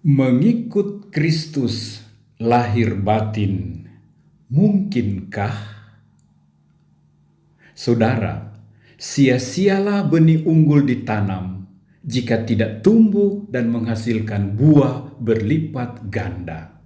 Mengikut Kristus lahir batin, mungkinkah? Saudara, sia-sialah benih unggul ditanam jika tidak tumbuh dan menghasilkan buah berlipat ganda.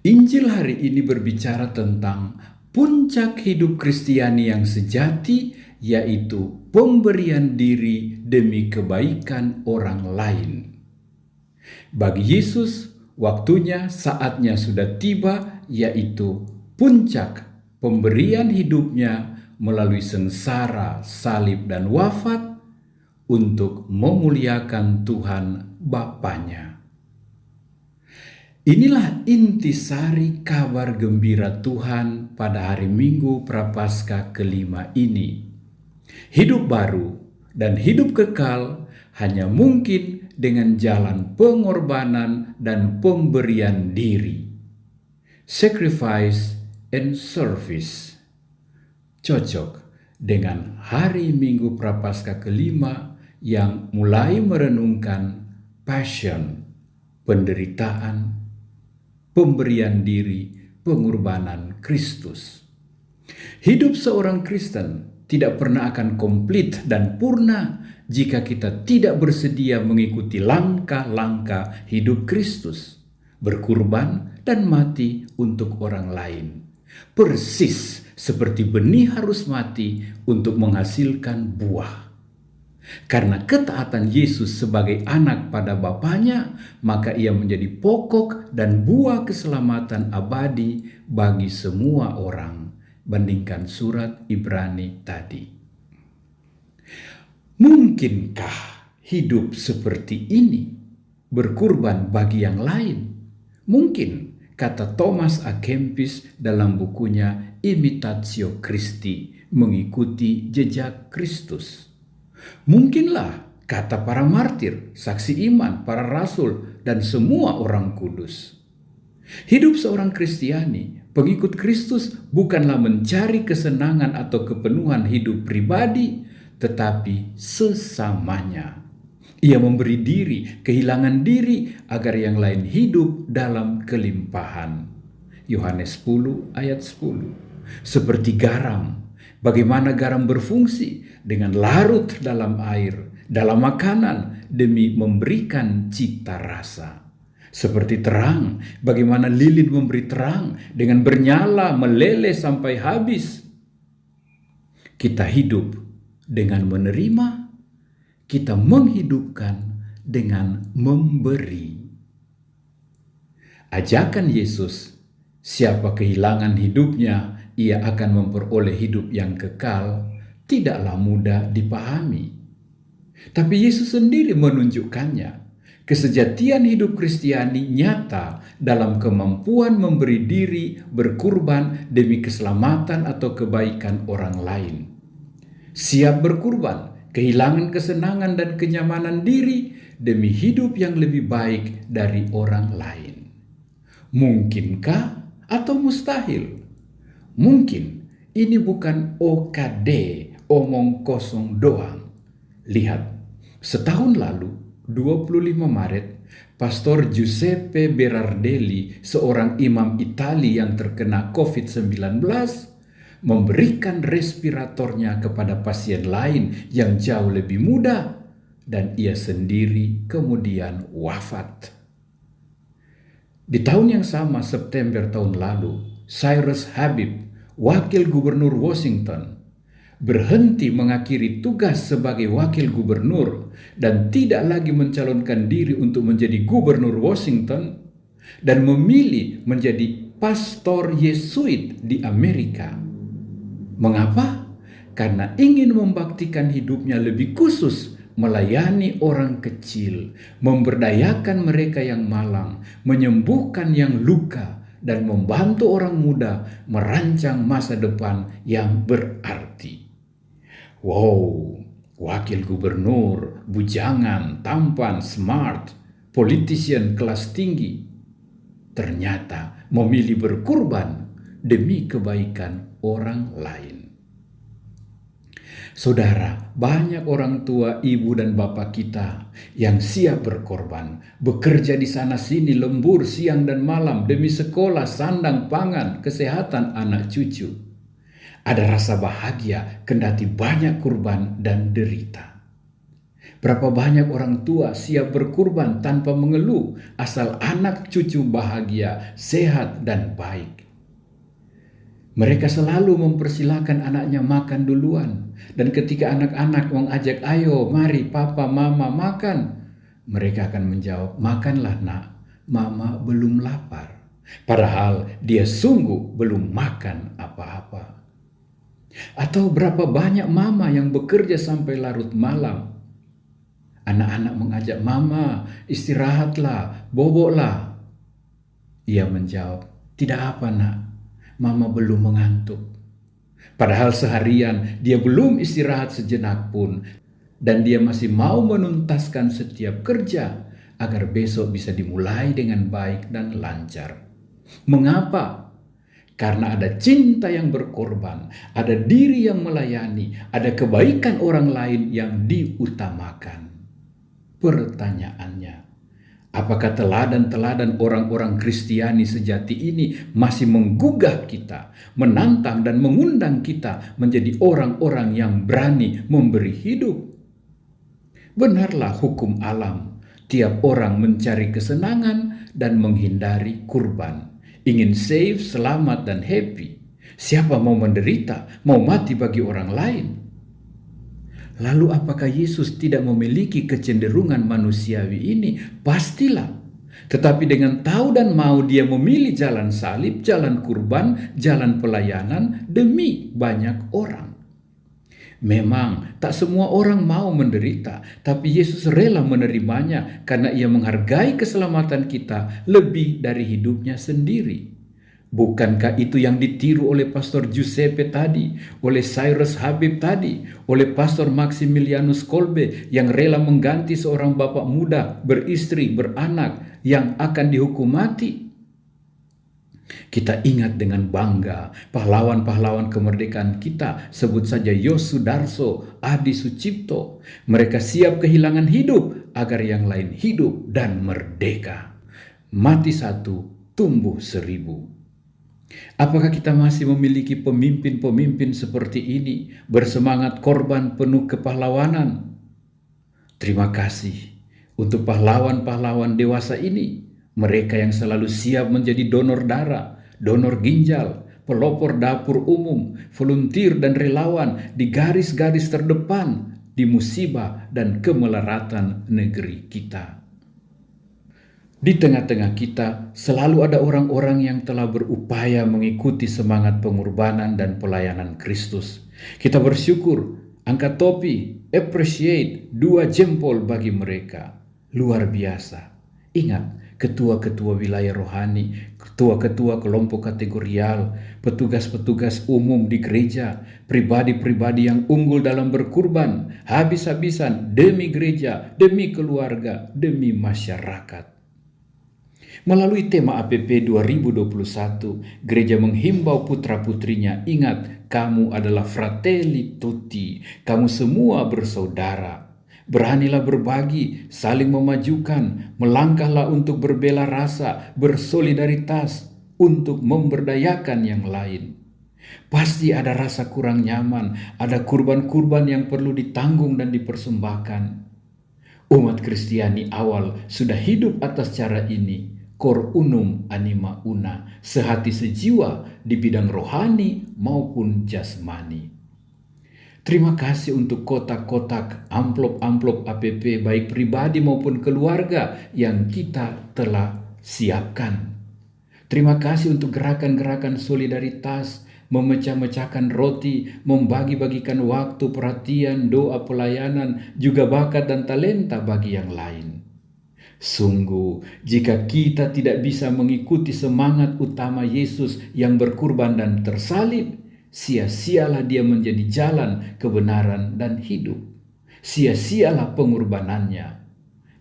Injil hari ini berbicara tentang puncak hidup Kristiani yang sejati, yaitu pemberian diri demi kebaikan orang lain. Bagi Yesus, waktunya, saatnya sudah tiba, yaitu puncak pemberian hidupnya melalui sengsara, salib, dan wafat untuk memuliakan Tuhan Bapanya. Inilah intisari kabar gembira Tuhan pada hari Minggu Prapaskah kelima ini. Hidup baru dan hidup kekal hanya mungkin dengan jalan pengorbanan dan pemberian diri. Sacrifice and service. Cocok dengan hari Minggu Prapaskah kelima yang mulai merenungkan passion, penderitaan, pemberian diri, pengorbanan Kristus. Hidup seorang Kristen tidak pernah akan komplit dan purna jika kita tidak bersedia mengikuti langkah-langkah hidup Kristus, berkurban dan mati untuk orang lain. Persis seperti benih harus mati untuk menghasilkan buah. Karena ketaatan Yesus sebagai anak pada Bapanya, maka ia menjadi pokok dan buah keselamatan abadi bagi semua orang. Bandingkan surat Ibrani tadi. Mungkinkah hidup seperti ini berkurban bagi yang lain? Mungkin, kata Thomas A. Kempis dalam bukunya Imitatio Christi, mengikuti jejak Kristus. Mungkinlah, kata para martir, saksi iman, para rasul, dan semua orang kudus. Hidup seorang Kristiani, pengikut Kristus, bukanlah mencari kesenangan atau kepenuhan hidup pribadi, tetapi sesamanya. Ia memberi diri, kehilangan diri, agar yang lain hidup dalam kelimpahan. Yohanes 10 ayat 10. Seperti garam, bagaimana garam berfungsi dengan larut dalam air, dalam makanan, demi memberikan cita rasa. Seperti terang, bagaimana lilin memberi terang dengan bernyala meleleh sampai habis. Kita hidup dengan menerima, kita menghidupkan dengan memberi. Ajakan Yesus, siapa kehilangan hidupnya, ia akan memperoleh hidup yang kekal, tidaklah mudah dipahami. Tapi Yesus sendiri menunjukkannya. Kesejatian hidup Kristiani nyata dalam kemampuan memberi diri berkurban demi keselamatan atau kebaikan orang lain. Siap berkurban, kehilangan kesenangan dan kenyamanan diri demi hidup yang lebih baik dari orang lain. Mungkinkah atau mustahil? Mungkin ini bukan OKD, omong kosong doang. Lihat, setahun lalu, 25 Maret, Pastor Giuseppe Berardelli, seorang imam Itali yang terkena COVID-19, memberikan respiratornya kepada pasien lain yang jauh lebih muda, dan ia sendiri kemudian wafat. Di tahun yang sama, September tahun lalu, Cyrus Habib, wakil gubernur Washington, berhenti mengakhiri tugas sebagai wakil gubernur dan tidak lagi mencalonkan diri untuk menjadi gubernur Washington dan memilih menjadi pastor Yesuit di Amerika. Mengapa? Karena ingin membaktikan hidupnya lebih khusus melayani orang kecil, memberdayakan mereka yang malang, menyembuhkan yang luka, dan membantu orang muda merancang masa depan yang berarti. Wow, wakil gubernur, bujangan, tampan, smart, politician kelas tinggi, ternyata memilih berkurban demi kebaikan orang lain. Saudara, banyak orang tua, ibu dan bapak kita yang siap berkorban, bekerja di sana sini lembur siang dan malam demi sekolah, sandang, pangan, kesehatan anak cucu. Ada rasa bahagia kendati banyak kurban dan derita. Berapa banyak orang tua siap berkurban tanpa mengeluh asal anak cucu bahagia, sehat dan baik. Mereka selalu mempersilahkan anaknya makan duluan. Dan ketika anak-anak mengajak, ayo mari papa mama makan, mereka akan menjawab, makanlah nak, mama belum lapar. Padahal dia sungguh belum makan apa-apa. Atau berapa banyak mama yang bekerja sampai larut malam. Anak-anak mengajak, mama istirahatlah, boboklah. Ia menjawab, tidak apa nak, mama belum mengantuk. Padahal seharian dia belum istirahat sejenak pun. Dan dia masih mau menuntaskan setiap kerja agar besok bisa dimulai dengan baik dan lancar. Mengapa? Karena ada cinta yang berkorban, ada diri yang melayani, ada kebaikan orang lain yang diutamakan. Pertanyaannya, apakah teladan-teladan orang-orang Kristiani sejati ini masih menggugah kita, menantang dan mengundang kita menjadi orang-orang yang berani memberi hidup? Benarlah hukum alam, tiap orang mencari kesenangan dan menghindari kurban. Ingin safe, selamat dan happy. Siapa mau menderita, mau mati bagi orang lain? Lalu apakah Yesus tidak memiliki kecenderungan manusiawi ini? Pastilah. Tetapi dengan tahu dan mau dia memilih jalan salib, jalan kurban, jalan pelayanan demi banyak orang. Memang tak semua orang mau menderita, tapi Yesus rela menerimanya karena ia menghargai keselamatan kita lebih dari hidupnya sendiri. Bukankah itu yang ditiru oleh Pastor Giuseppe tadi, oleh Cyrus Habib tadi, oleh Pastor Maximilianus Kolbe yang rela mengganti seorang bapak muda beristri, beranak yang akan dihukum mati? Kita ingat dengan bangga pahlawan-pahlawan kemerdekaan kita, sebut saja Yos Sudarso, Adi Sucipto. Mereka siap kehilangan hidup agar yang lain hidup dan merdeka. Mati satu, tumbuh 1000. Apakah kita masih memiliki pemimpin-pemimpin seperti ini, bersemangat korban penuh kepahlawanan? Terima kasih untuk pahlawan-pahlawan dewasa ini, mereka yang selalu siap menjadi donor darah, donor ginjal, pelopor dapur umum, volunteer dan relawan di garis-garis terdepan di musibah dan kemelaratan negeri kita. Di tengah-tengah kita selalu ada orang-orang yang telah berupaya mengikuti semangat pengorbanan dan pelayanan Kristus. Kita bersyukur, angkat topi, appreciate, 2 jempol bagi mereka. Luar biasa. Ingat, ketua-ketua wilayah rohani, ketua-ketua kelompok kategorial, petugas-petugas umum di gereja, pribadi-pribadi yang unggul dalam berkurban, habis-habisan demi gereja, demi keluarga, demi masyarakat. Melalui tema APP 2021, gereja menghimbau putra-putrinya, ingat, kamu adalah fratelli tutti, kamu semua bersaudara. Beranilah berbagi, saling memajukan, melangkahlah untuk berbela rasa, bersolidaritas, untuk memberdayakan yang lain. Pasti ada rasa kurang nyaman, ada kurban-kurban yang perlu ditanggung dan dipersembahkan. Umat Kristiani awal sudah hidup atas cara ini. Cor unum anima una, sehati sejiwa di bidang rohani maupun jasmani. Terima kasih untuk kotak-kotak, amplop-amplop APP baik pribadi maupun keluarga yang kita telah siapkan. Terima kasih untuk gerakan-gerakan solidaritas, memecah-mecahkan roti, membagi-bagikan waktu, perhatian, doa, pelayanan, juga bakat dan talenta bagi yang lain. Sungguh, jika kita tidak bisa mengikuti semangat utama Yesus yang berkurban dan tersalib, sia-sialah dia menjadi jalan kebenaran dan hidup. Sia-sialah pengorbanannya.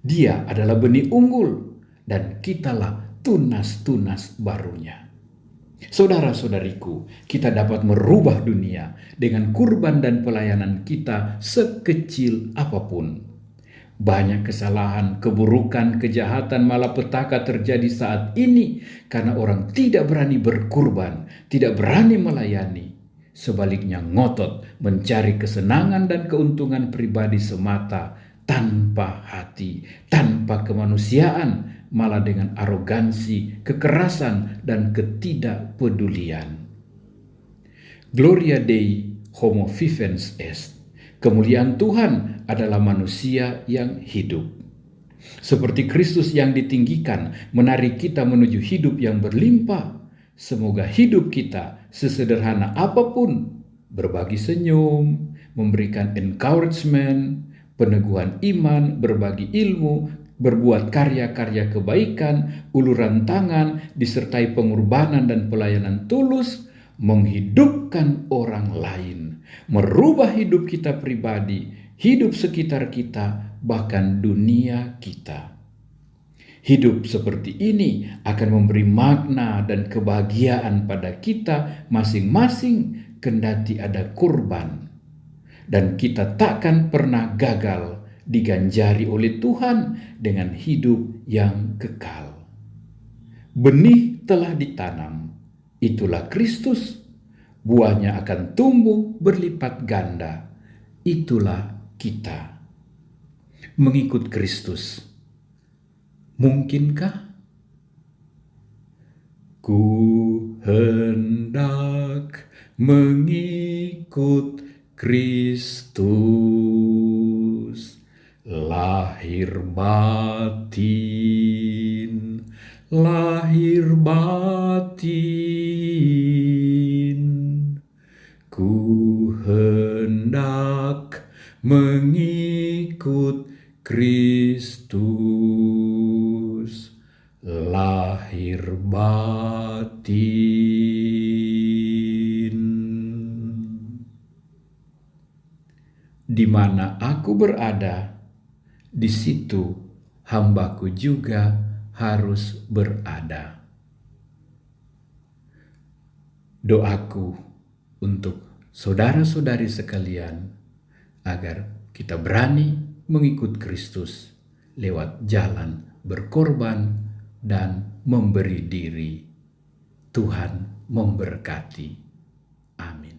Dia adalah benih unggul dan kitalah tunas-tunas barunya. Saudara-saudariku, kita dapat merubah dunia dengan kurban dan pelayanan kita sekecil apapun. Banyak kesalahan, keburukan, kejahatan, malapetaka terjadi saat ini karena orang tidak berani berkurban, tidak berani melayani. Sebaliknya ngotot mencari kesenangan dan keuntungan pribadi semata, tanpa hati, tanpa kemanusiaan, malah dengan arogansi, kekerasan, dan ketidakpedulian. Gloria Dei homo vivens est. Kemuliaan Tuhan adalah manusia yang hidup. Seperti Kristus yang ditinggikan, menarik kita menuju hidup yang berlimpah. Semoga hidup kita sesederhana apapun, berbagi senyum, memberikan encouragement, peneguhan iman, berbagi ilmu, berbuat karya-karya kebaikan, uluran tangan, disertai pengorbanan dan pelayanan tulus, menghidupkan orang lain, merubah hidup kita pribadi, hidup sekitar kita, bahkan dunia kita. Hidup seperti ini akan memberi makna dan kebahagiaan pada kita masing-masing, kendati ada kurban. Dan kita takkan pernah gagal diganjari oleh Tuhan dengan hidup yang kekal. Benih telah ditanam, itulah Kristus. Buahnya akan tumbuh berlipat ganda, itulah kita. Mengikut Kristus, mungkinkah? Ku hendak mengikut Kristus, lahir batin, lahir batin. Ku hendak mengikut Kristus, lahir batin. Di mana aku berada, di situ hambaku juga harus berada. Doaku untuk saudara-saudari sekalian, agar kita berani mengikut Kristus lewat jalan berkorban dan memberi diri. Tuhan memberkati. Amin.